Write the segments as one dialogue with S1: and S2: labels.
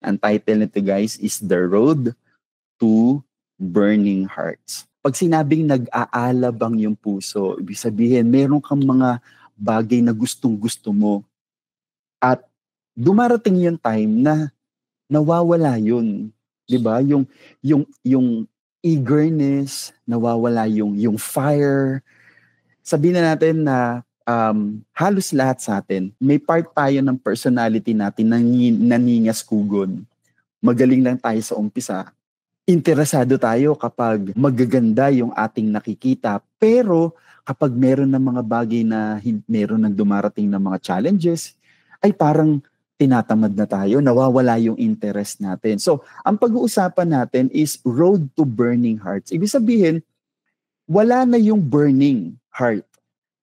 S1: Ang title nito guys is The Road to Burning Hearts. Pag sinabing nag-aalab ang iyong puso, ibig sabihin meron kang mga bagay na gustong-gusto mo. At dumarating yung time na nawawala yun. 'Di ba? Yung eagerness, nawawala yung fire. Sabihin na natin na halos lahat sa atin, may part tayo ng personality natin na naningas-kugon. Magaling lang tayo sa umpisa. Interesado tayo kapag magaganda yung ating nakikita. Pero kapag meron ng mga bagay na meron ng dumarating na mga challenges, ay parang tinatamad na tayo, nawawala yung interest natin. So, ang pag-uusapan natin is road to burning hearts. Ibig sabihin, wala na yung burning heart.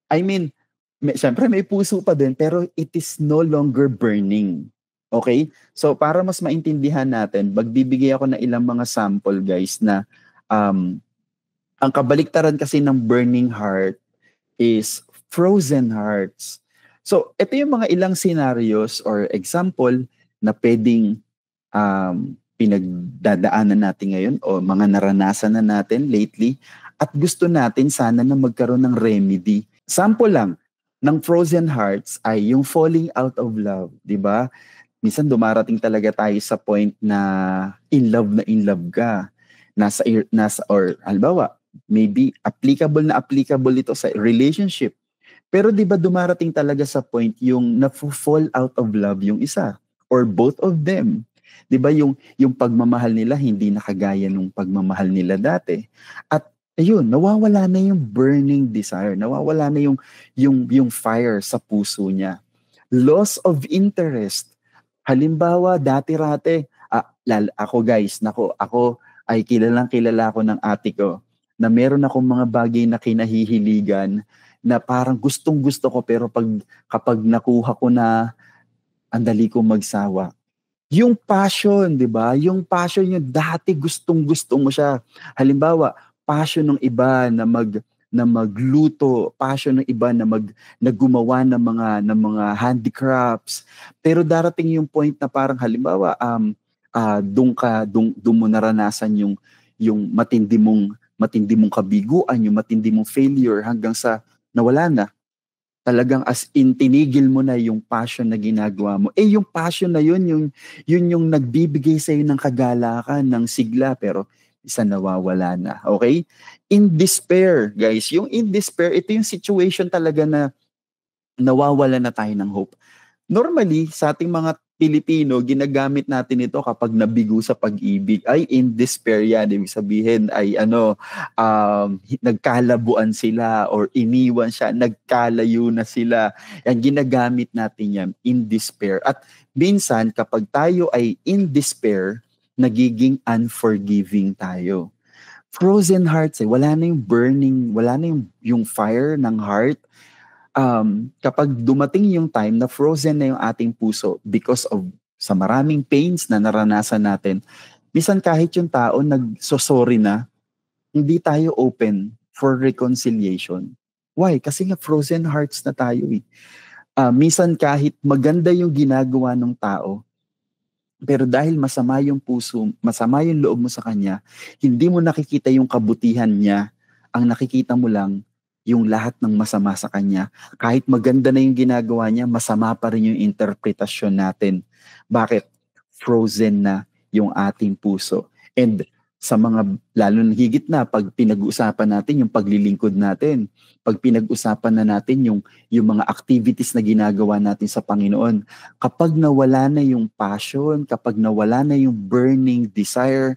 S1: I mean, siyempre may puso pa din, pero it is no longer burning. Okay? So, para mas maintindihan natin, magbibigay ako ng ilang mga sample, guys, na ang kabaliktaran kasi ng burning heart is frozen hearts. So, ito yung mga ilang scenarios or example na pwedeng pinagdadaanan natin ngayon o mga naranasan na natin lately at gusto natin sana na magkaroon ng remedy. Sample lang ng frozen hearts ay yung falling out of love, di ba? Minsan dumarating talaga tayo sa point na in love ka. Nasa or halimbawa, maybe applicable ito sa relationship. Pero 'di ba dumarating talaga sa point yung na-fall out of love yung isa or both of them. 'Di ba yung pagmamahal nila hindi nakagaya nung pagmamahal nila dati. At ayun, nawawala na yung burning desire, nawawala na yung fire sa puso niya. Loss of interest. Halimbawa, dati-rate, ako guys, ako ay kilala ko ng ate ko na meron akong mga bagay na kinahihiligan na parang gustong-gusto ko pero kapag nakuha ko na, andali ko magsawa. Yung passion, di ba? Yung passion yung dati gustong-gusto mo siya. Halimbawa, passion ng iba na magluto, passion ng iba na gumawa ng mga handicrafts. Pero darating yung point na parang halimbawa doon mo naranasan yung matindi mong kabiguan, yung matindi mong failure hanggang sa nawala na. Talagang as in tinigil mo na yung passion na ginagawa mo. Yung passion na yun yung nagbibigay sa iyo ng kagalakan, ng sigla, pero isa nawawala na. Okay? In despair, guys. Yung in despair, ito yung situation talaga na nawawala na tayo ng hope. Normally, sa ating mga Pilipino, ginagamit natin ito kapag nabigo sa pag-ibig. Ay, in despair yan. Ibig sabihin ay nagkalabuan sila or iniwan siya, nagkalayo na sila. Yan, ginagamit natin yan, in despair. At minsan, kapag tayo ay in despair, nagiging unforgiving tayo. Frozen hearts, wala na yung burning, wala na yung fire ng heart. Kapag dumating yung time na frozen na yung ating puso because of sa maraming pains na naranasan natin, minsan kahit yung tao nagsosorry na, hindi tayo open for reconciliation. Why? Kasi nga frozen hearts na tayo eh. Minsan kahit maganda yung ginagawa ng tao, pero dahil masama yung puso, masama yung loob mo sa kanya, hindi mo nakikita yung kabutihan niya. Ang nakikita mo lang yung lahat ng masama sa kanya. Kahit maganda na yung ginagawa niya, masama pa rin yung interpretasyon natin. Bakit? Frozen na yung ating puso. And sa mga, lalo na higit na, pag pinag-uusapan natin yung paglilingkod natin, pag pinag-usapan na natin yung mga activities na ginagawa natin sa Panginoon, kapag nawala na yung passion, kapag nawala na yung burning desire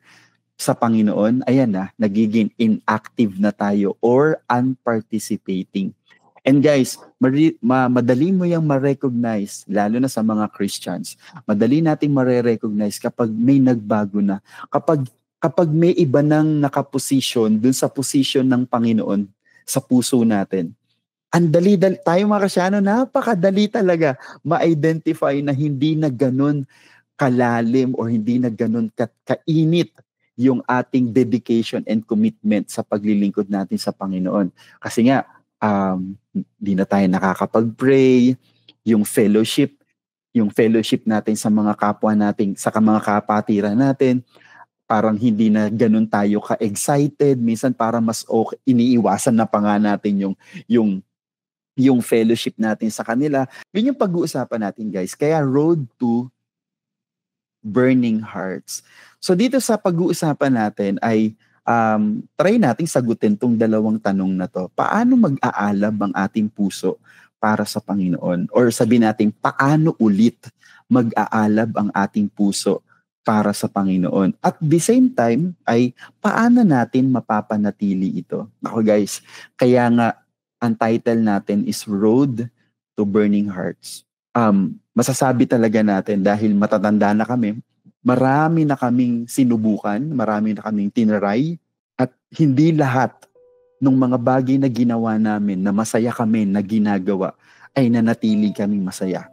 S1: sa Panginoon, ayan na, nagiging inactive na tayo or unparticipating. And guys, madali mo yung ma-recognize, lalo na sa mga Christians, madali nating ma-recognize kapag may nagbago na, kapag may iba nang nakaposisyon dun sa posisyon ng Panginoon sa puso natin. Ang dali-dali, tayo mga Kristyano, napakadali talaga ma-identify na hindi na ganun kalalim or hindi na ganun kainit yung ating dedication and commitment sa paglilingkod natin sa Panginoon. Kasi nga, di na tayo nakakapag-pray, yung fellowship, yung fellowship natin sa mga kapwa natin, sa mga kapatiran natin, parang hindi na ganun tayo ka-excited. Minsan parang mas okay, iniiwasan na pa nga natin yung yung fellowship natin sa kanila. Yun yung pag-uusapan natin, guys. Kaya road to burning hearts. So dito sa pag-uusapan natin ay try nating sagutin tong dalawang tanong na to. Paano mag-aalab ang ating puso para sa Panginoon? Or sabi natin, paano ulit mag-aalab ang ating puso para sa Panginoon? At the same time ay paano natin mapapanatili ito? Ako guys, kaya nga ang title natin is Road to Burning Hearts. Masasabi talaga natin dahil matatanda na kami, marami na kaming sinubukan, marami na kaming tinaray, at hindi lahat ng mga bagay na ginawa namin na masaya kami na ginagawa ay nanatili kaming masaya.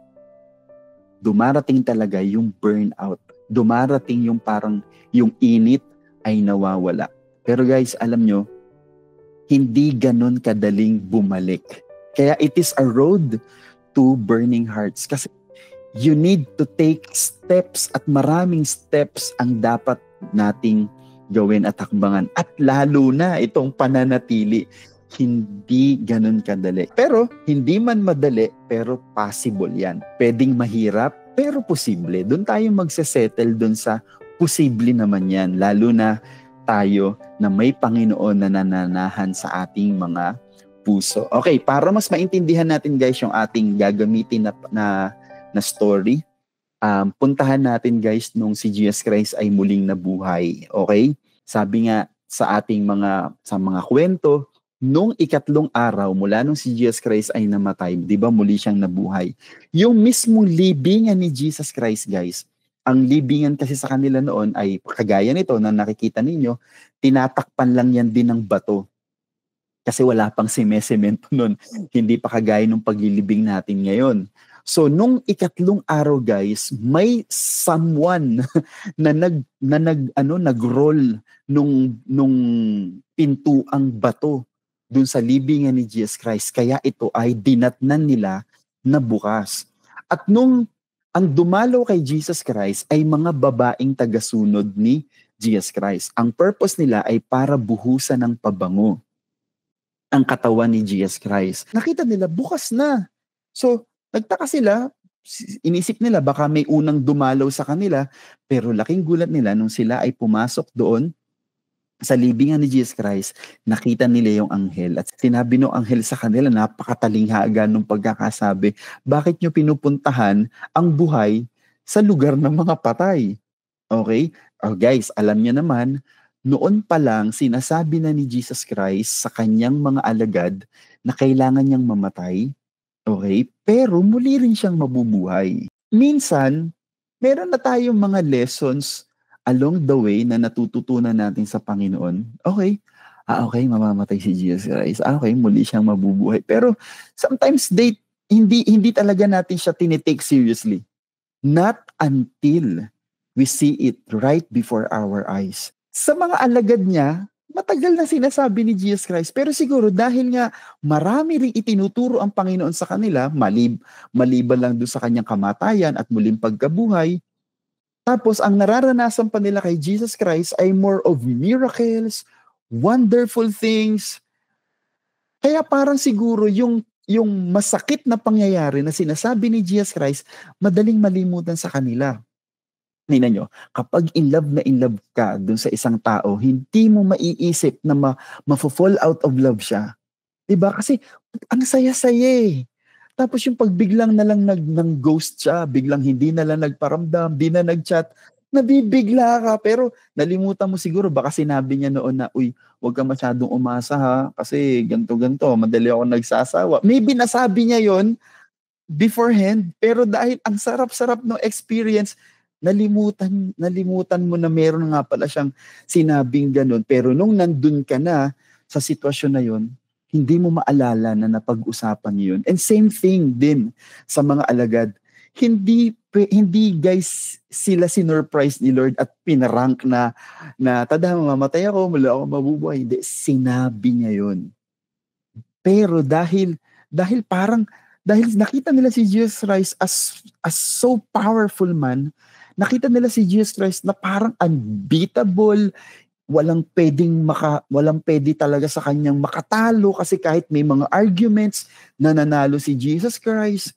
S1: Dumarating talaga yung burnout. Dumarating yung parang yung init ay nawawala. Pero guys, alam nyo, hindi ganun kadaling bumalik. Kaya it is a road to burning hearts. Kasi you need to take steps at maraming steps ang dapat nating gawin at hakbangan. At lalo na itong pananatili, hindi ganun kadali. Pero hindi man madali, pero possible yan. Pwedeng mahirap, pero posible. Doon tayo magsesettle doon sa posible naman yan. Lalo na tayo na may Panginoon na nananahan sa ating mga puso. Okay, para mas maintindihan natin guys yung ating gagamitin na story, puntahan natin guys nung si Jesus Christ ay muling nabuhay. Okay? Sabi nga sa ating sa mga kwento, nung ikatlong araw mula nung si Jesus Christ ay namatay, di ba muli siyang nabuhay? Yung mismong libingan ni Jesus Christ guys, ang libingan kasi sa kanila noon ay kagaya nito na nakikita ninyo, tinatakpan lang yan din ng bato. Kasi wala pang semento nun. Hindi pa kagaya nung paglilibing natin ngayon. So, nung ikatlong araw guys, may someone na nag-roll nung pintuang bato dun sa libingan ni Jesus Christ. Kaya ito ay dinatnan nila na bukas. At nung ang dumalaw kay Jesus Christ ay mga babaeng tagasunod ni Jesus Christ. Ang purpose nila ay para buhusan ng pabango ang katawan ni Jesus Christ. Nakita nila, bukas na. So, nagtaka sila, inisip nila baka may unang dumalaw sa kanila, pero laking gulat nila nung sila ay pumasok doon sa libingan ni Jesus Christ, nakita nila yung anghel. At sinabi ng anghel sa kanila, napakatalinghaga nung pagkakasabi, bakit nyo pinupuntahan ang buhay sa lugar ng mga patay? Okay? Oh, guys, alam niyo naman, noon pa lang sinasabi na ni Jesus Christ sa kanyang mga alagad na kailangan niyang mamatay. Okay? Pero muli rin siyang mabubuhay. Minsan, meron na tayong mga lessons along the way na natututunan natin sa Panginoon. Okay, okay, mamamatay si Jesus Christ. Okay, muli siyang mabubuhay. Pero sometimes hindi talaga natin siya tinitake seriously. Not until we see it right before our eyes. Sa mga alagad niya, matagal na sinasabi ni Jesus Christ. Pero siguro dahil nga marami ring itinuturo ang Panginoon sa kanila, maliban lang doon sa kanyang kamatayan at muling pagkabuhay, tapos ang nararanasan pa nila kay Jesus Christ ay more of miracles, wonderful things. Kaya parang siguro yung masakit na pangyayari na sinasabi ni Jesus Christ, madaling malimutan sa kanila. Tingnan nyo, kapag in love ka dun sa isang tao, hindi mo maiisip na ma-fall out of love siya. Diba? Kasi ang saya-saya eh. Tapos yung pagbiglang na lang ng ghost siya, biglang hindi na lang nagparamdam, di na nagchat, nabibigla ka. Pero nalimutan mo siguro, baka sinabi niya noon na, uy, huwag ka masyadong umasa ha, kasi ganto-ganto, madali ako nagsasawa. Maybe nasabi niya yon beforehand, pero dahil ang sarap-sarap ng experience, nalimutan mo na meron nga pala siyang sinabing ganun. Pero nung nandun ka na sa sitwasyon na yon, hindi mo maalala na napag-usapan yun. And same thing din sa mga alagad. Hindi guys sila sinurprise ni Lord at pinarank na tada mamatay ako, mula ako mabubuhay. Hindi, sinabi niya yun. Pero dahil parang Dahil nakita nila si Jesus Christ as so powerful man, nakita nila si Jesus Christ na parang unbeatable, walang pwede talaga sa kanyang makatalo kasi kahit may mga arguments, nananalo si Jesus Christ.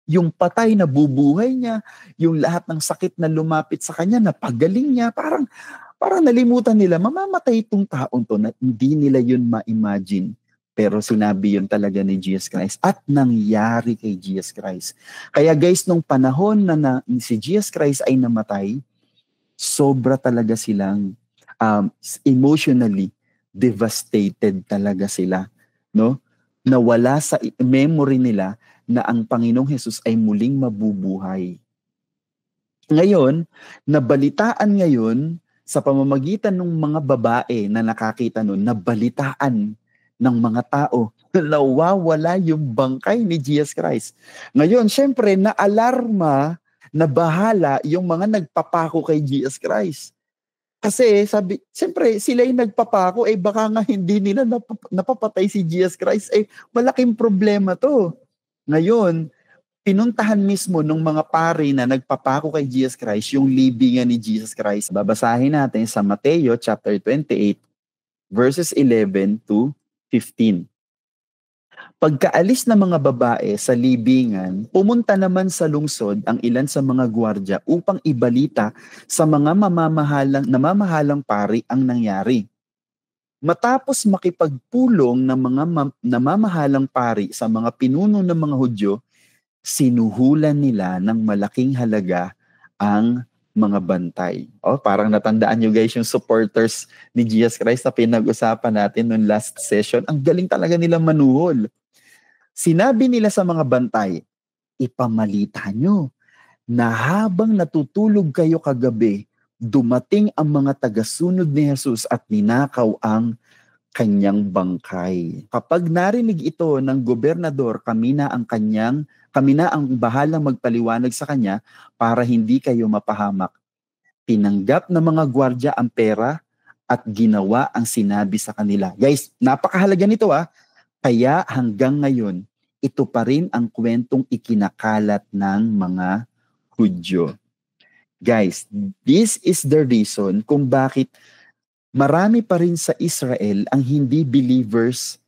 S1: Yung patay na bubuhay niya, yung lahat ng sakit na lumapit sa kanya, napagaling niya, parang nalimutan nila, mamamatay itong taong to na hindi nila yun ma-imagine. Pero sinabi yun talaga ni Jesus Christ at nangyari kay Jesus Christ. Kaya guys, nung panahon na si Jesus Christ ay namatay, sobra talaga silang emotionally devastated talaga sila. No? Nawala sa memory nila na ang Panginoong Hesus ay muling mabubuhay. Ngayon, nabalitaan ngayon sa pamamagitan ng mga babae na nakakita nun, nabalitaan ng mga tao na nawawala yung bangkay ni Jesus Christ. Ngayon, syempre, naalarma, nabahala yung mga nagpapako kay Jesus Christ. Kasi syempre, sila yung nagpapako, baka nga hindi nila napapatay si Jesus Christ, malaking problema to. Ngayon, pinuntahan mismo ng mga pari na nagpapako kay Jesus Christ yung libingan ni Jesus Christ. Babasahin natin sa Mateo chapter 28 verses 11 to 15. Pagkaalis ng mga babae sa libingan, pumunta naman sa lungsod ang ilan sa mga gwardya upang ibalita sa mga namamahalang pari ang nangyari. Matapos makipagpulong ng mga namamahalang pari sa mga pinuno ng mga Hudyo, sinuhulan nila ng malaking halaga ang mga bantay. Parang natandaan nyo guys yung supporters ni Jesus Christ na pinag-usapan natin noong last session. Ang galing talaga nilang manuhol. Sinabi nila sa mga bantay, ipamalita nyo na habang natutulog kayo kagabi, dumating ang mga tagasunod ni Jesus at ninakaw ang kanyang bangkay. Kapag narinig ito ng gobernador, kami na ang bahalang magpaliwanag sa kanya para hindi kayo mapahamak. Tinanggap ng mga gwardya ang pera at ginawa ang sinabi sa kanila. Guys, napakahalaga nito Kaya hanggang ngayon, ito pa rin ang kwentong ikinakalat ng mga Hudyo. Guys, this is the reason kung bakit marami pa rin sa Israel ang hindi believers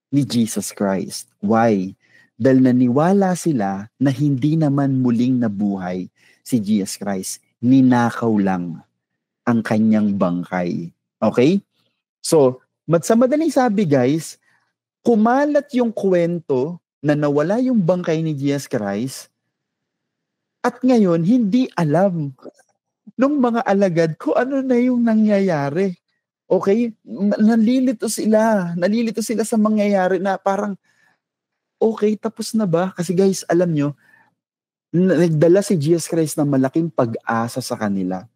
S1: ni Jesus Christ. Why? Dahil naniwala sila na hindi naman muling nabuhay si Jesus Christ. Ninakaw lang ang kanyang bangkay. Okay? So, sa madaling sabi guys, kumalat yung kwento na nawala yung bangkay ni Jesus Christ at ngayon hindi alam ng mga alagad kung ano na yung nangyayari. Okay? Nalilito sila sa mangyayari na parang, okay, tapos na ba? Kasi guys, alam nyo, nagdala si Jesus Christ ng malaking pag-asa sa kanila.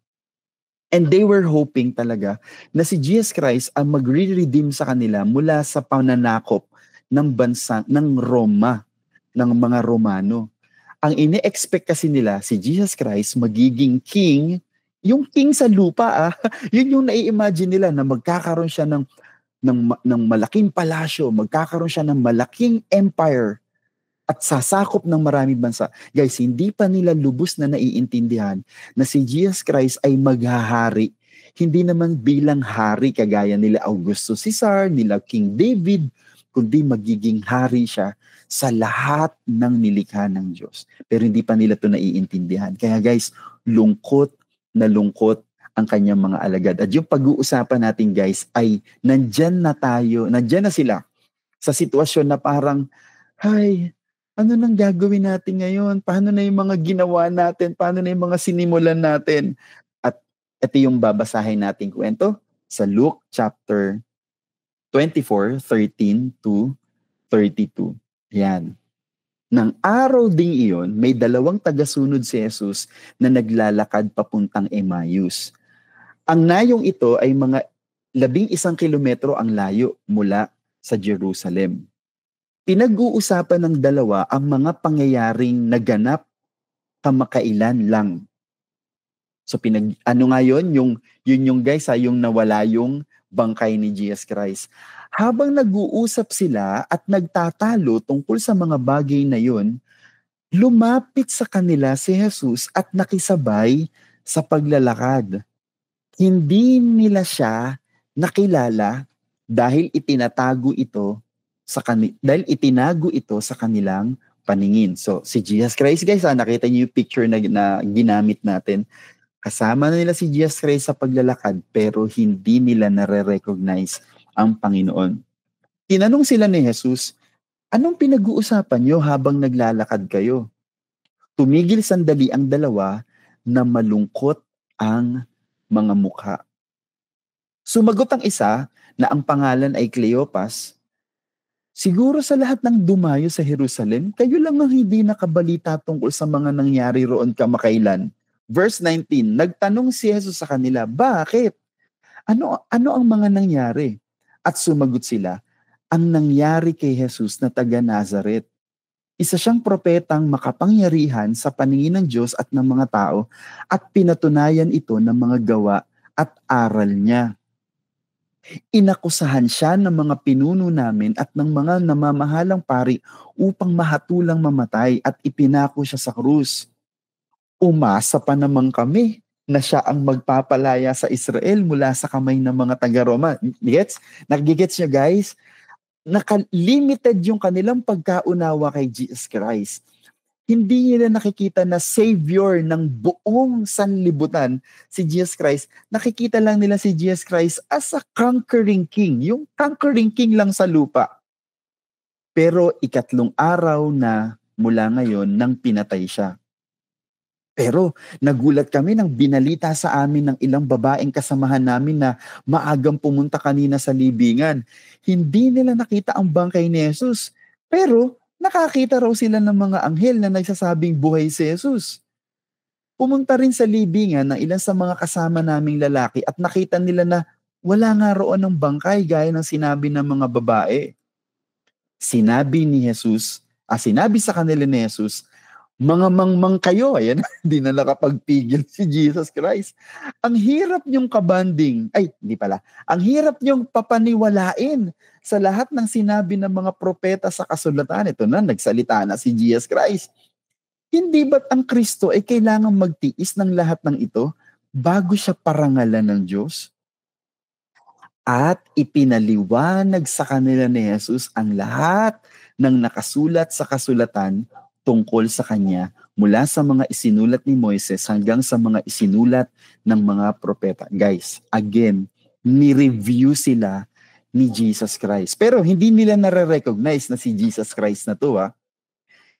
S1: And they were hoping talaga na si Jesus Christ ang magre-redeem sa kanila mula sa pananakop ng bansa, ng Roma, ng mga Romano. Ang ine-expect kasi nila, si Jesus Christ magiging king, yung king sa lupa yun yung nai-imagine nila na magkakaroon siya ng malaking palasyo, magkakaroon siya ng malaking empire at sasakop ng maraming bansa. Guys, hindi pa nila lubos na naiintindihan na si Jesus Christ ay maghahari. Hindi naman bilang hari kagaya nila Augusto Caesar, nila King David, kundi magiging hari siya sa lahat ng nilikha ng Diyos. Pero hindi pa nila ito naiintindihan. Kaya guys, lungkot na lungkot ang kanyang mga alagad. At yung pag-uusapan natin guys ay nandyan na sila sa sitwasyon na parang, ano nang gagawin natin ngayon? Paano na yung mga ginawa natin? Paano na yung mga sinimulan natin? At ito yung babasahin nating kwento sa Luke chapter 24:13 to 32. Yan. Nang araw ding iyon, may 2 tagasunod si Jesus na naglalakad papuntang Emmaus. Ang nayong ito ay mga 11 kilometro ang layo mula sa Jerusalem. Pinag-uusapan ng 2 ang mga pangyayaring naganap kamakailan lang. So yun yung guys yung nawala yung bangkay ni Jesus Christ. Habang nag-uusap sila at nagtatalo tungkol sa mga bagay na yun, lumapit sa kanila si Jesus at nakisabay sa paglalakad. Hindi nila siya nakilala dahil itinago ito sa kanilang paningin. So, si Jesus Christ, guys, nakita niyo yung picture na ginamit natin. Kasama na nila si Jesus Christ sa paglalakad, pero hindi nila nare-recognize ang Panginoon. Tinanong sila ni Jesus, anong pinag-uusapan niyo habang naglalakad kayo? Tumigil sandali ang dalawa na malungkot ang mga mukha. Sumagot ang isa na ang pangalan ay Cleopas, siguro sa lahat ng dumayo sa Jerusalem, kayo lang ang hindi nakabalita tungkol sa mga nangyari roon kamakailan. Verse 19, nagtanong si Jesus sa kanila, bakit? Ano ang mga nangyari? At sumagot sila, ang nangyari kay Jesus na taga Nazaret. Isa siyang propetang makapangyarihan sa paningin ng Diyos at ng mga tao at pinatunayan ito ng mga gawa at aral niya. Inakusahan siya ng mga pinuno namin at ng mga namamahalang pari upang mahatulang mamatay at ipinako siya sa krus. Umasa pa naman kami na siya ang magpapalaya sa Israel mula sa kamay ng mga taga-Roma. Gets? Nagigets niya, guys? Naka-limited yung kanilang pagkaunawa kay Jesus Christ. Hindi nila nakikita na savior ng buong sanlibutan si Jesus Christ. Nakikita lang nila si Jesus Christ as a conquering king. Yung conquering king lang sa lupa. Pero ikatlong araw na mula ngayon nang pinatay siya. Pero nagulat kami nang binalita sa amin ng ilang babaeng kasamahan namin na maagang pumunta kanina sa libingan. Hindi nila nakita ang bangkay ni Jesus. Pero nakakita raw sila ng mga anghel na nagsasabing buhay si Jesus. Pumunta rin sa libingan ng ilan sa mga kasama naming lalaki at nakita nila na wala nga roon ng bangkay gaya ng sinabi ng mga babae. Sinabi sa kanila ni Jesus, mga mangmang kayo, ayan, hindi na nakapagpigil si Jesus Christ. Ang hirap niyong ang hirap niyong papaniwalain sa lahat ng sinabi ng mga propeta sa kasulatan. Ito na, nagsalita na si Jesus Christ. Hindi ba't ang Kristo ay kailangang magtiis ng lahat ng ito bago siya parangalan ng Diyos? At ipinaliwanag sa kanila ni Jesus ang lahat ng nakasulat sa kasulatan tungkol sa kanya mula sa mga isinulat ni Moises hanggang sa mga isinulat ng mga propeta. Guys, again, ni-review sila ni Jesus Christ. Pero hindi nila nare-recognize na si Jesus Christ na to.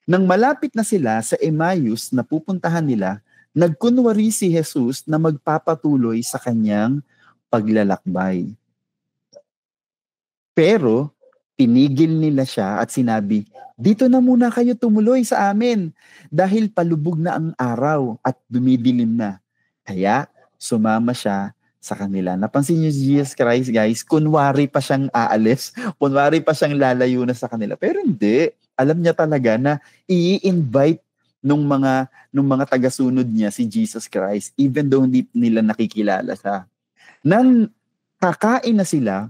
S1: Nang malapit na sila sa Emmaus na pupuntahan nila, nagkunwari si Jesus na magpapatuloy sa kanyang paglalakbay. Pero tinigil nila siya at sinabi, dito na muna kayo tumuloy sa amin dahil palubog na ang araw at dumidilim na. Kaya sumama siya sa kanila. Napansin niyo si Jesus Christ, guys, kunwari pa siyang aalis, kunwari pa siyang lalayo na sa kanila. Pero hindi. Alam niya talaga na i-invite nung mga tagasunod niya si Jesus Christ even though hindi nila nakikilala siya. Nang kakain na sila,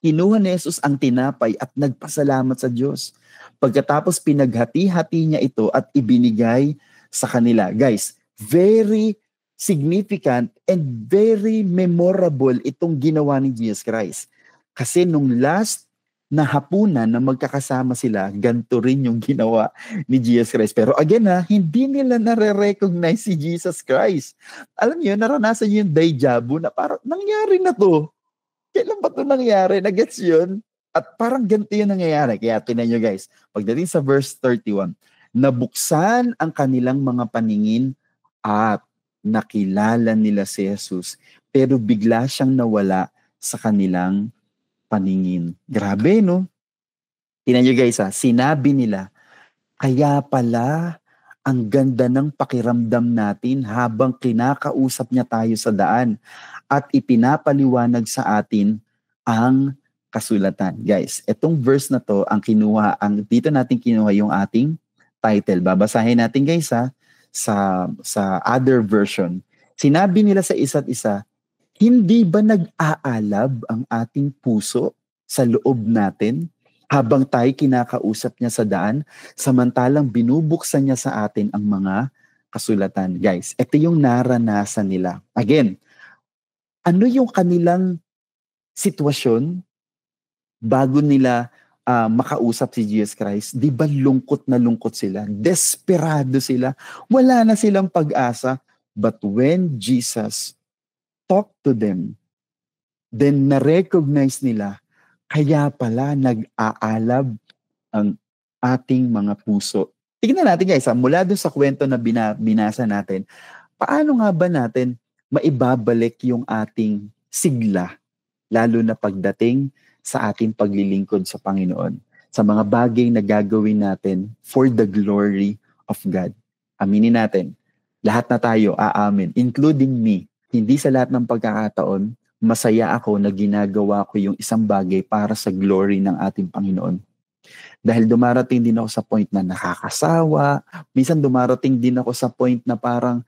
S1: kinuha ni Jesus ang tinapay at nagpasalamat sa Diyos. Pagkatapos pinaghati-hati niya ito at ibinigay sa kanila. Guys, very significant and very memorable itong ginawa ni Jesus Christ. Kasi nung last na hapunan na magkakasama sila, ganito rin yung ginawa ni Jesus Christ. Pero again hindi nila nare-recognize si Jesus Christ. Alam niyo, naranasan niyo yung deja vu na parang nangyari na to. Kailan ba ito nangyari? Nagets yun? At parang ganito yung nangyayari. Kaya tinan nyo guys, pagdating sa verse 31, nabuksan ang kanilang mga paningin at nakilala nila si Jesus. Pero bigla siyang nawala sa kanilang paningin. Grabe, no? Tinan nyo guys, sinabi nila, kaya pala ang ganda ng pakiramdam natin habang kinakausap niya tayo sa daan at ipinapaliwanag sa atin ang kasulatan. Guys, itong verse na to dito natin kinuha yung ating title. Babasahin natin guys sa other version. Sinabi nila sa isa't isa, Hindi ba nag-aalab ang ating puso sa loob natin habang tayo kinakausap niya sa daan, samantalang binubuksan niya sa atin ang mga kasulatan? Guys, ito yung naranasan nila. Again, ano yung kanilang sitwasyon bago nila makausap si Jesus Christ? Di ba lungkot na lungkot sila? Desperado sila. Wala na silang pag-asa. But when Jesus talked to them, then na-recognize nila, kaya pala nag-aalab ang ating mga puso. Tignan natin guys, mula dun sa kwento na binasa natin, paano nga ba natin maibabalik yung ating sigla, lalo na pagdating sa ating paglilingkod sa Panginoon, sa mga bagay na gagawin natin for the glory of God. Aminin natin, lahat na tayo aamin, including me, hindi sa lahat ng pagkakataon, masaya ako na ginagawa ko yung isang bagay para sa glory ng ating Panginoon. Dahil dumarating din ako sa point na nakakasawa, minsan dumarating din ako sa point na parang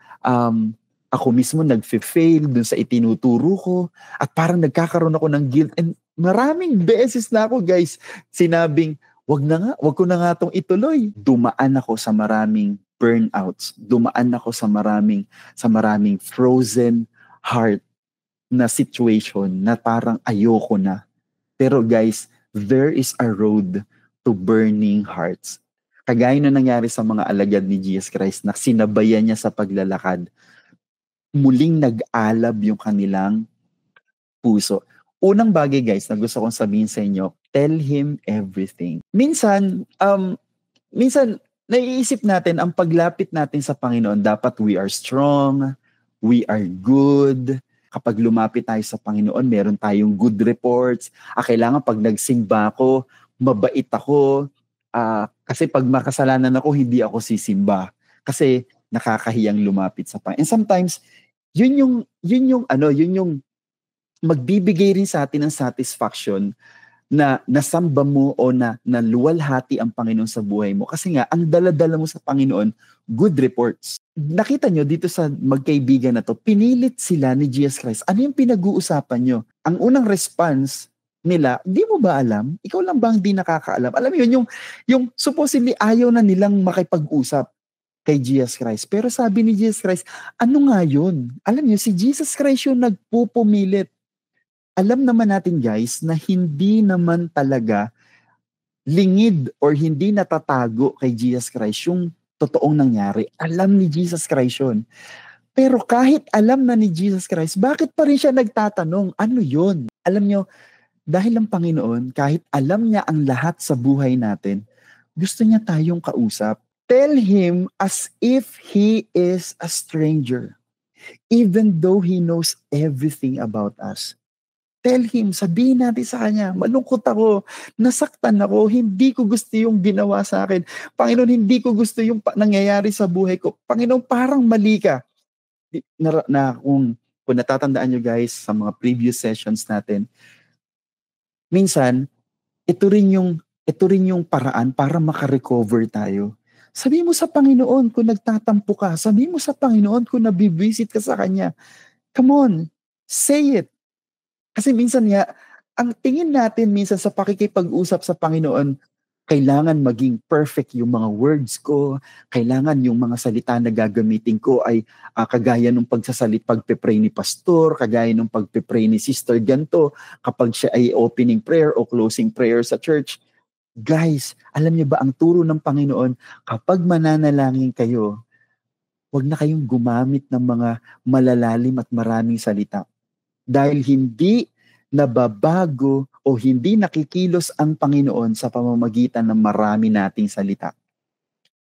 S1: ako mismo nag-fail dun sa itinuturo ko at parang nagkakaroon ako ng guilt. And maraming beses na ako guys, sinabing, wag ko na nga tong ituloy. Dumaan ako sa maraming burnouts. Dumaan ako sa maraming frozen heart na situation na parang ayoko na. Pero guys, there is a road to burning hearts. Kagaya na nangyari sa mga alagad ni Jesus Christ na sinabayan niya sa paglalakad, muling nag-alab yung kanilang puso. Unang bagay guys na gusto kong sabihin sa inyo, tell Him everything. Minsan naiisip natin ang paglapit natin sa Panginoon, dapat we are strong, we are good. Kapag lumapit tayo sa Panginoon, meron tayong good reports. Kailangan pag nagsimba ako, mabait ako. Kasi pag makasalanan ako, hindi ako sisimba. Kasi nakakahiyang lumapit sa Panginoon. And sometimes, yun yung magbibigay rin sa atin ng satisfaction na nasamba mo o na naluwalhati ang Panginoon sa buhay mo. Kasi nga, ang dala-dala mo sa Panginoon, good reports. Nakita nyo dito sa magkaibigan na to, pinilit sila ni Jesus Christ. Ano yung pinag-uusapan nyo? Ang unang response nila, di mo ba alam? Ikaw lang ba hindi nakakaalam? Alam mo yun, yung supposedly ayaw na nilang makipag-usap kay Jesus Christ. Pero sabi ni Jesus Christ, ano nga yun? Alam nyo, si Jesus Christ yung nagpupumilit. Alam naman natin guys na hindi naman talaga lingid or hindi natatago kay Jesus Christ yung totoong nangyari. Alam ni Jesus Christ yun. Pero kahit alam na ni Jesus Christ, bakit pa rin siya nagtatanong? Ano yun? Alam nyo, dahil ang Panginoon, kahit alam niya ang lahat sa buhay natin, gusto niya tayong kausap. Tell Him as if He is a stranger. Even though He knows everything about us. Tell Him, sabihin natin sa Kanya, malungkot ako, nasaktan ako, hindi ko gusto yung ginawa sa akin. Panginoon, hindi ko gusto yung nangyayari sa buhay ko. Panginoon, parang mali ka. Kung natatandaan nyo guys sa mga previous sessions natin, minsan, ito rin yung paraan para makarecover tayo. Sabi mo sa Panginoon kung nagtatampo ka. Sabi mo sa Panginoon kung nabibisit ka sa Kanya. Come on, say it. Kasi minsan nga, ang tingin natin minsan sa pakikipag-usap sa Panginoon, kailangan maging perfect yung mga words ko, kailangan yung mga salita na gagamitin ko ay kagaya nung pagpe-pray ni pastor, kagaya nung pagpe-pray ni sister ganto, kapag siya ay opening prayer o closing prayer sa church. Guys, alam niyo ba ang turo ng Panginoon, kapag mananalangin kayo, huwag na kayong gumamit ng mga malalalim at maraming salita. Dahil hindi nababago o hindi nakikilos ang Panginoon sa pamamagitan ng marami nating salita.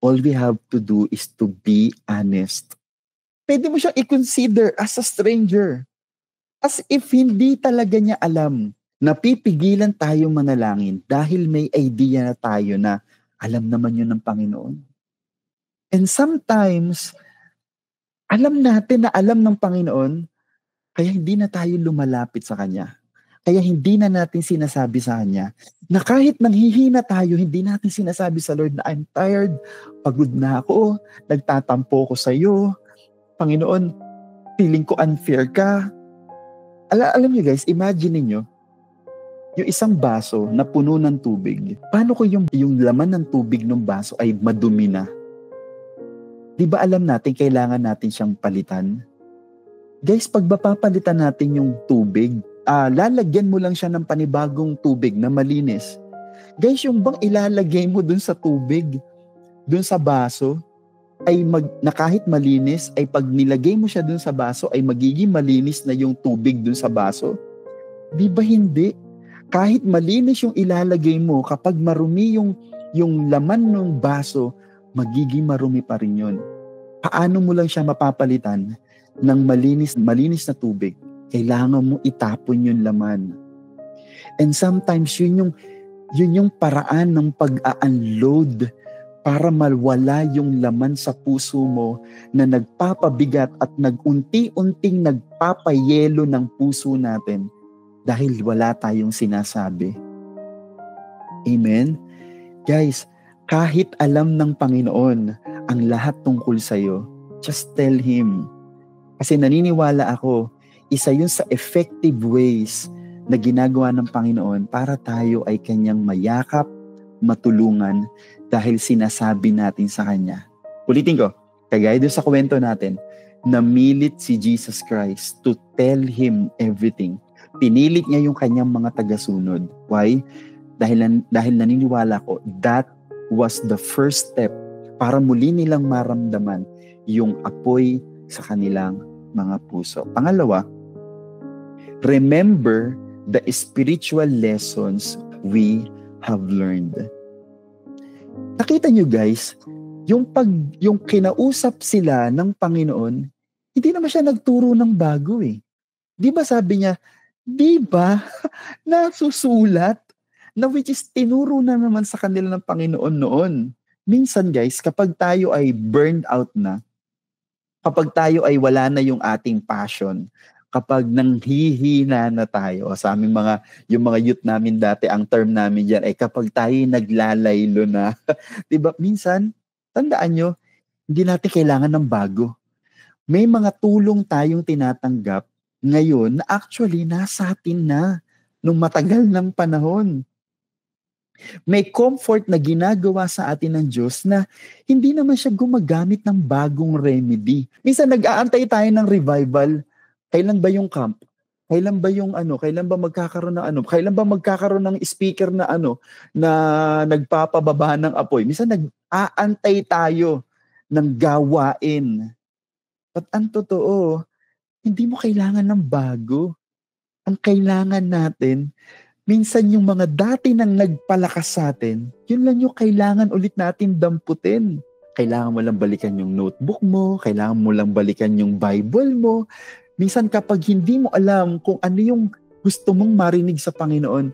S1: All we have to do is to be honest. Pwede mo siyang i-consider as a stranger. As if hindi talaga niya alam. Napipigilan tayong manalangin dahil may idea na tayo na alam naman yun ng Panginoon. And sometimes, alam natin na alam ng Panginoon, kaya hindi na tayo lumalapit sa Kanya. Kaya hindi na natin sinasabi sa Kanya na kahit nanghihina tayo, hindi natin sinasabi sa Lord na I'm tired, pagod na ako, nagtatampo ko sa iyo. Panginoon, feeling ko unfair ka. Alam niyo guys, imagine niyo yung isang baso na puno ng tubig. Paano kung yung laman ng tubig ng baso ay madumi na? Di ba alam natin kailangan natin siyang palitan? Guys, pag mapapalitan natin yung tubig, lalagyan mo lang siya ng panibagong tubig na malinis. Guys, yung bang ilalagay mo dun sa tubig, dun sa baso, ay na kahit malinis, ay pag nilagay mo siya dun sa baso, ay magiging malinis na yung tubig dun sa baso? Di ba hindi? Kahit malinis yung ilalagay mo, kapag marumi yung laman ng baso, magiging marumi pa rin yun. Paano mo lang siya mapapalitan ng malinis na tubig? Kailangan mo itapon yung laman. And sometimes yun yung paraan ng pag-unload para mawala yung laman sa puso mo na nagpapabigat at nag-unti-unting nagpapayelo ng puso natin dahil wala tayong sinasabi. Amen? Guys, kahit alam ng Panginoon ang lahat tungkol sa'yo, just tell Him. Kasi naniniwala ako, isa yun sa effective ways na ginagawa ng Panginoon para tayo ay Kanyang mayakap, matulungan, dahil sinasabi natin sa Kanya. Ulitin ko, kagaya doon sa kwento natin, namilit si Jesus Christ to tell Him everything. Pinilit niya yung Kanyang mga tagasunod. Why? Dahil naniniwala ko, that was the first step para muli nilang maramdaman yung apoy sa kanilang mga puso. Pangalawa, remember the spiritual lessons we have learned. Nakita nyo guys, yung kinausap sila ng Panginoon, hindi naman siya nagturo ng bago eh. Di ba sabi niya, di ba nasusulat na which is tinuro na naman sa kanila ng Panginoon noon. Minsan guys, kapag tayo ay burned out na, kapag tayo ay wala na yung ating passion, kapag nanghihina na tayo, sa aming yung mga youth namin dati, ang term namin dyan ay kapag tayo naglalaylo na. Diba? Minsan, tandaan nyo, hindi natin kailangan ng bago. May mga tulong tayong tinatanggap ngayon na actually nasa atin na nung matagal ng panahon. May comfort na ginagawa sa atin ng Diyos na hindi naman siya gumagamit ng bagong remedy. Minsan nag-aantay tayo ng revival. Kailan ba yung camp? Kailan ba yung Kailan ba magkakaroon ng Kailan ba magkakaroon ng speaker na na nagpapababa ng apoy? Minsan nag-aantay tayo ng gawain. At ang totoo, hindi mo kailangan ng bago. Ang kailangan natin, minsan yung mga dati nang nagpalakas sa atin, yun lang yung kailangan ulit natin damputin. Kailangan mo lang balikan yung notebook mo, kailangan mo lang balikan yung Bible mo. Minsan kapag hindi mo alam kung ano yung gusto mong marinig sa Panginoon,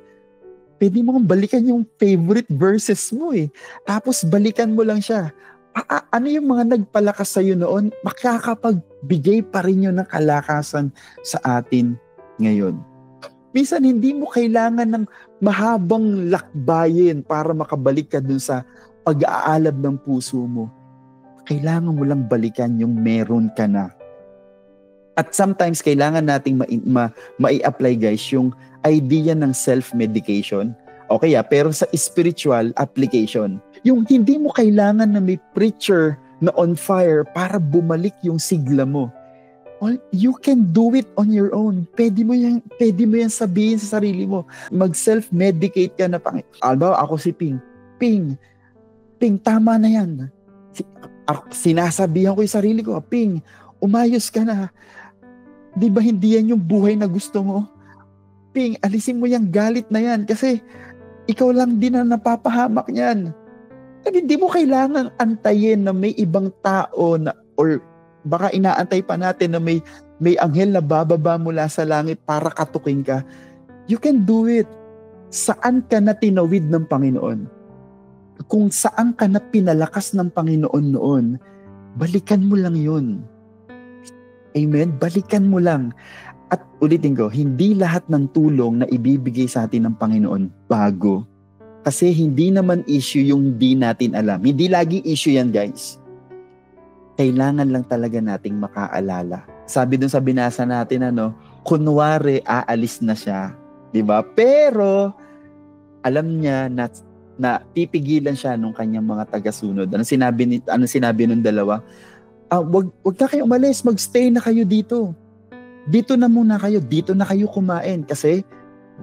S1: pwede mo balikan yung favorite verses mo eh. Tapos balikan mo lang siya. Ano yung mga nagpalakas sa'yo noon, makakapagbigay pa rin yun ng kalakasan sa atin ngayon. Minsan hindi mo kailangan ng mahabang lakbayin para makabalik ka dun sa pag-aalab ng puso mo. Kailangan mo lang balikan yung meron ka na. At sometimes kailangan nating mai-apply guys yung idea ng self-medication. Okay pero sa spiritual application, yung hindi mo kailangan na may preacher na on fire para bumalik yung sigla mo. Well, you can do it on your own. Pwede mo yan sabihin sa sarili mo. Mag-self-medicate ka na, ako si Ping. Ping, tama na yan. Sinasabihan ko yung sarili ko, Ping, umayos ka na. Di ba hindi yan yung buhay na gusto mo? Ping, alisin mo yung galit na yan kasi ikaw lang din na napapahamak niyan. At hindi mo kailangan antayin na may ibang tao na, or baka inaantay pa natin na may anghel na bababa mula sa langit para katukin ka. You can do it. Saan ka na tinawid ng Panginoon? Kung saan ka na pinalakas ng Panginoon noon, balikan mo lang yun. Amen? Balikan mo lang. At ulitin ko, hindi lahat ng tulong na ibibigay sa atin ng Panginoon bago. Kasi hindi naman issue yung di natin alam. Hindi laging issue yan, guys. Kailangan lang talaga nating makaalala sabi dun sa binasa natin, kunwari aalis na siya, 'di ba? Pero alam niya na pipigilan siya nung kanyang mga taga-sunod. Ano sinabi nung dalawa? Wag na kayo umalis, magstay na kayo dito. Dito na muna kayo, dito na kayo kumain kasi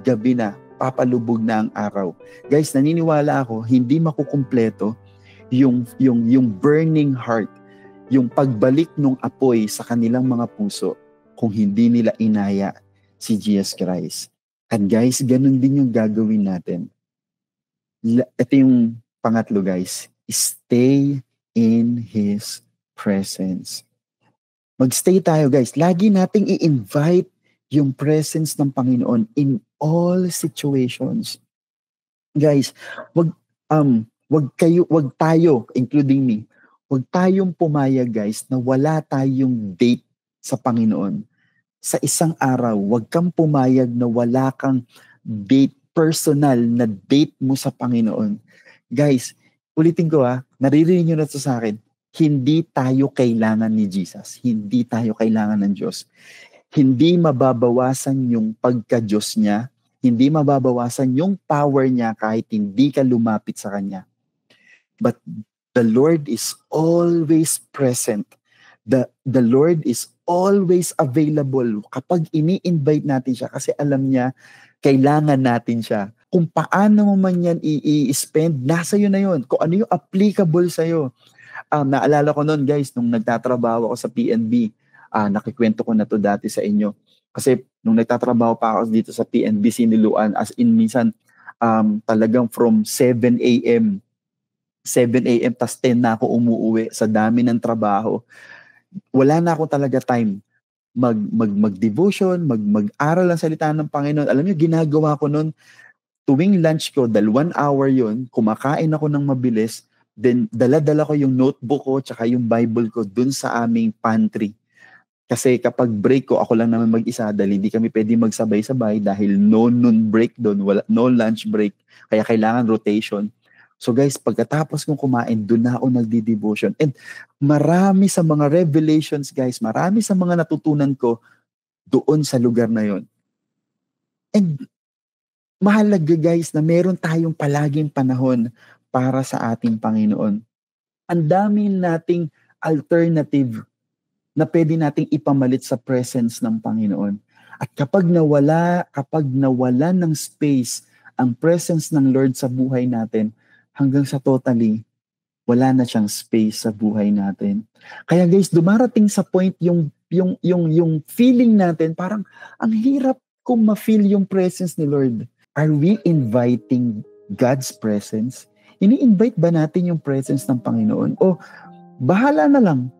S1: gabi na, papalubog na ang araw. Guys, naniniwala ako, hindi makukumpleto yung burning heart, yung pagbalik ng apoy sa kanilang mga puso kung hindi nila inaya si Jesus Christ. And guys, ganun din yung gagawin natin. Ito yung pangatlo, guys. Stay in His presence. Magstay tayo, guys. Lagi nating i-invite yung presence ng Panginoon in all situations. Guys, wag tayo, including me, wag tayong pumayag, guys, na wala tayong date sa Panginoon. Sa isang araw, wag kang pumayag na wala kang date, personal na date mo sa Panginoon. Guys, ulitin ko naririnig nyo na ito sa akin, hindi tayo kailangan ni Jesus. Hindi tayo kailangan ng Diyos. Hindi mababawasan yung pagka-Diyos niya. Hindi mababawasan yung power niya kahit hindi ka lumapit sa Kanya. But the Lord is always present. The Lord is always available kapag ini-invite natin siya kasi alam niya, kailangan natin siya. Kung paano mo man yan i-spend, nasa iyo na yun. Kung ano yung applicable sa'yo. Naalala ko noon, guys, nung nagtatrabaho ako sa PNB, nakikwento ko na to dati sa inyo. Kasi nung nagtatrabaho pa ako dito sa PNB Siniluan, as in minsan talagang from 7 a.m. tas 10 na ako umuuwi sa dami ng trabaho. Wala na ako talaga time mag-devotion, mag-aral ang salita ng Panginoon. Alam niyo, ginagawa ko noon, tuwing lunch ko, 1 hour yon, kumakain ako ng mabilis, then dala-dala ko yung notebook ko tsaka yung Bible ko dun sa aming pantry. Kasi kapag break ko, ako lang naman mag-isa dahil hindi kami pwede magsabay-sabay dahil no noon break doon, no lunch break, kaya kailangan rotation. So guys, pagkatapos kong kumain, doon na ako nagdi-devotion. And marami sa mga revelations, guys, marami sa mga natutunan ko doon sa lugar na yon. And mahalaga, guys, na meron tayong palaging panahon para sa ating Panginoon. Ang dami nating alternative na pwede nating ipamalit sa presence ng Panginoon. At kapag nawala ng space ang presence ng Lord sa buhay natin, hanggang sa totally, wala na siyang space sa buhay natin. Kaya guys, dumarating sa point yung feeling natin, parang ang hirap kung ma-feel yung presence ni Lord. Are we inviting God's presence? Ini-invite ba natin yung presence ng Panginoon? O bahala na lang.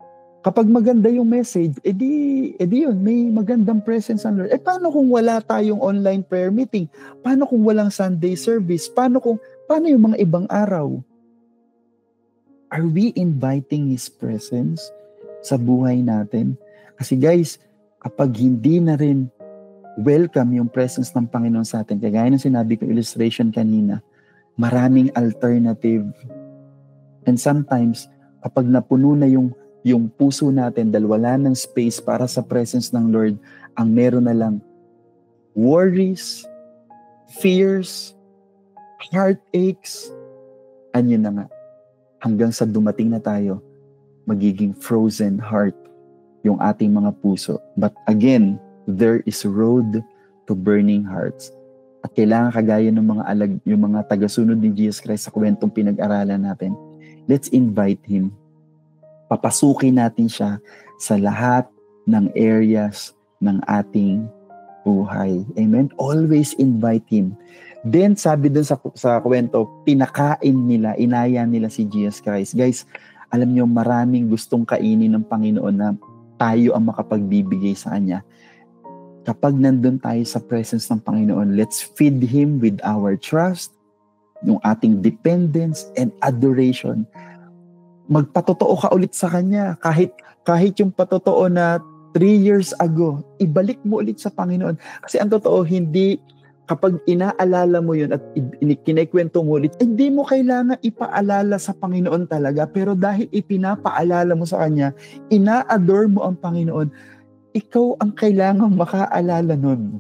S1: Kapag maganda yung message, edi yun, may magandang presence ng Lord. Paano kung wala tayong online prayer meeting? Paano kung walang Sunday service? Paano yung mga ibang araw? Are we inviting His presence sa buhay natin? Kasi guys, kapag hindi na rin welcome yung presence ng Panginoon sa atin, kagaya ng sinabi ko illustration kanina, maraming alternative. And sometimes, kapag napuno na yung puso natin dahil wala ng space para sa presence ng Lord, ang meron na lang worries, fears, heartaches, yun na nga. Hanggang sa dumating na tayo, magiging frozen heart yung ating mga puso. But again, there is road to burning hearts. At kailangan kagaya ng yung mga tagasunod ni Jesus Christ sa kwentong pinag-aralan natin. Let's invite Him. Papasukin natin siya sa lahat ng areas ng ating buhay. Amen? Always invite Him. Then, sabi dun sa kwento, pinakain nila, inaya nila si Jesus Christ. Guys, alam niyo, maraming gustong kainin ng Panginoon na tayo ang makapagbibigay sa Kanya. Kapag nandun tayo sa presence ng Panginoon, let's feed Him with our trust, yung ating dependence and adoration. Magpatotoo ka ulit sa Kanya. Kahit yung patotoo na 3 years ago, ibalik mo ulit sa Panginoon. Kasi ang totoo, hindi kapag inaalala mo yun at kinikwento mo ulit, hindi mo kailangan ipaalala sa Panginoon talaga. Pero dahil ipinapaalala mo sa Kanya, ina-adore mo ang Panginoon, ikaw ang kailangang makaalala nun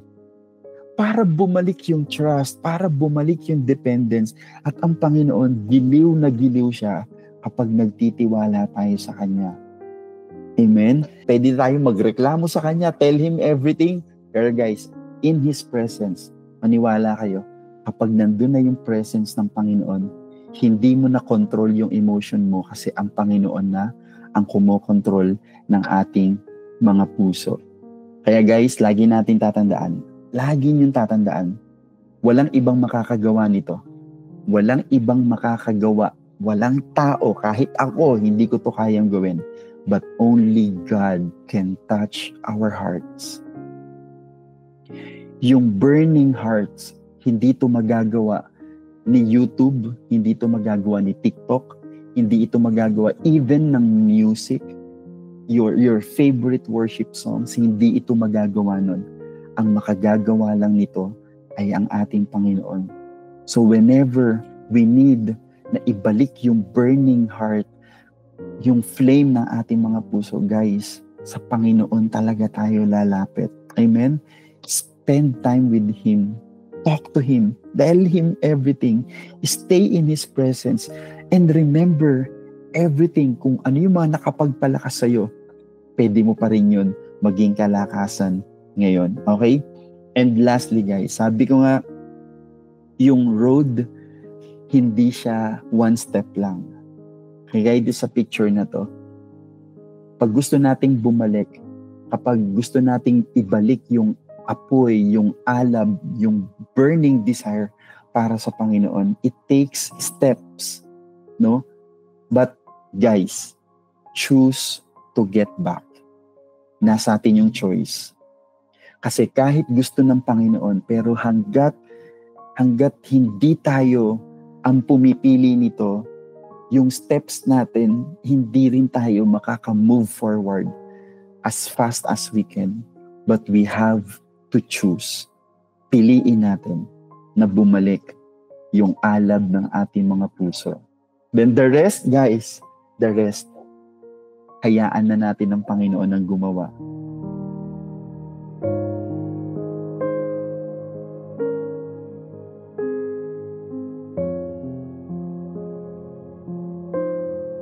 S1: para bumalik yung trust, para bumalik yung dependence. At ang Panginoon, giliw na giliw siya kapag nagtitiwala tayo sa Kanya. Amen? Pwede tayo magreklamo sa Kanya, tell Him everything. Pero guys, in His presence, maniwala kayo, kapag nandun na yung presence ng Panginoon, hindi mo na control yung emotion mo kasi ang Panginoon na ang kumokontrol ng ating mga puso. Kaya guys, lagi natin tatandaan, lagi niyong tatandaan, walang ibang makakagawa nito. Walang ibang makakagawa. Walang tao, kahit ako, hindi ko to kayang gawin. But only God can touch our hearts. Yung burning hearts, hindi to magagawa ni YouTube, hindi to magagawa ni TikTok, hindi ito magagawa even ng music, your favorite worship songs, hindi ito magagawa nun. Ang makagagawa lang nito ay ang ating Panginoon. So whenever we need na ibalik yung burning heart, yung flame ng ating mga puso, guys, sa Panginoon talaga tayo lalapit. Amen? Spend time with Him. Talk to Him. Tell Him everything. Stay in His presence. And remember everything. Kung ano yung mga nakapagpalakas sa'yo, pwede mo pa rin yun maging kalakasan ngayon. Okay? And lastly guys, sabi ko nga, yung road, hindi siya one step lang. Kaya sa picture na to, pag gusto nating bumalik, kapag gusto nating ibalik yung apoy, yung alab, yung burning desire para sa Panginoon, it takes steps, no? But guys, choose to get back. Nasa atin yung choice. Kasi kahit gusto ng Panginoon, pero hanggat hindi tayo ang pumipili nito, yung steps natin, hindi rin tayo makaka-move forward as fast as we can. But we have to choose. Piliin natin na bumalik yung alab ng ating mga puso. Then the rest, guys, hayaan na natin ng Panginoon ang gumawa.